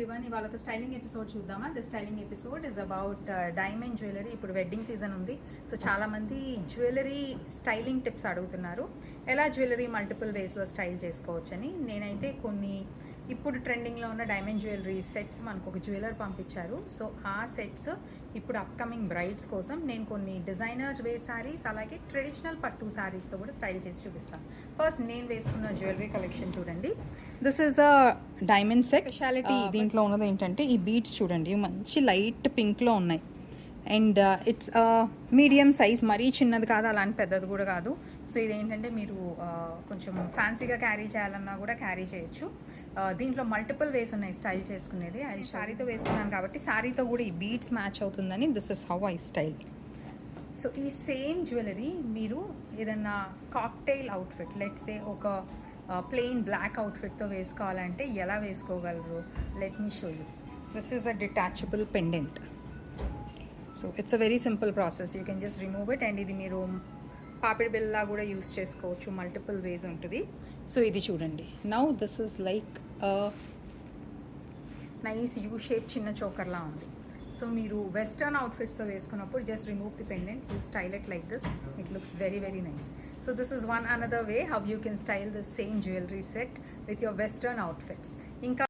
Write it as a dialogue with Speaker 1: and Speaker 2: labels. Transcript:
Speaker 1: Everyone, ఇవాళ ఒక styling episode చూద్దామా. The styling episode is about diamond jewellery. ఇప్పుడు వెడ్డింగ్ సీజన్ ఉంది, సో చాలామంది జ్యువెలరీ స్టైలింగ్ టిప్స్ అడుగుతున్నారు. ఎలా జ్యువెలరీ మల్టిపుల్ వేస్లో స్టైల్ చేసుకోవచ్చని. నేనైతే కొన్ని ఇప్పుడు ట్రెండింగ్లో ఉన్న డైమండ్ జ్యువెలరీ సెట్స్ మనకు ఒక జ్యువెలర్ పంపించారు. సో ఆ సెట్స్ ఇప్పుడు అప్కమింగ్ బ్రైడ్స్ కోసం నేను కొన్ని డిజైనర్ వేర్ శారీస్ అలాగే ట్రెడిషనల్ పట్టు శారీస్తో కూడా స్టైల్ చేసి చూపిస్తాను. ఫస్ట్ నేను వేసుకున్న జ్యువెలరీ కలెక్షన్ చూడండి. This is a diamond set. Speciality దీంట్లో ఉన్నది ఏంటంటే ఈ బీడ్స్ చూడండి, మంచి లైట్ పింక్లో ఉన్నాయి. అండ్ ఇట్స్ మీడియం సైజ్, మరీ చిన్నది కాదు అలానే పెద్దది కూడా కాదు. సో ఇదేంటంటే మీరు కొంచెం ఫ్యాన్సీగా క్యారీ చేయాలన్నా కూడా క్యారీ చేయొచ్చు. దీంట్లో మల్టిపుల్ వేస్ ఉన్నాయి స్టైల్ చేసుకునేది. అది శారీతో వేసుకున్నాను కాబట్టి శారీతో కూడా ఈ బీడ్స్ మ్యాచ్ అవుతుందని this is how I style. So ఈ సేమ్ జ్యువెలరీ మీరు ఏదన్నా కాక్టైల్ అవుట్ఫిట్, లెట్స్ సే ఒక ప్లెయిన్ బ్లాక్ అవుట్ఫిట్తో వేసుకోవాలంటే ఎలా వేసుకోగలరు, let me show you. This is a detachable pendant. So it's a very simple process. You can just remove it. And ఇది మీరు పాపిడి బిల్లా కూడా యూస్ చేసుకోవచ్చు, మల్టిపుల్ వేస్ ఉంటుంది. సో ఇది చూడండి. Now this is like nice U shape చిన్న చోకర్లా ఉంది. So మీరు వెస్టర్న్ అవుట్ఫిట్స్తో వేసుకున్నప్పుడు just remove the pendant, you style it like this. It looks very very nice. So this is one another way how you can style this same jewellery set with your western outfits. ఇంకా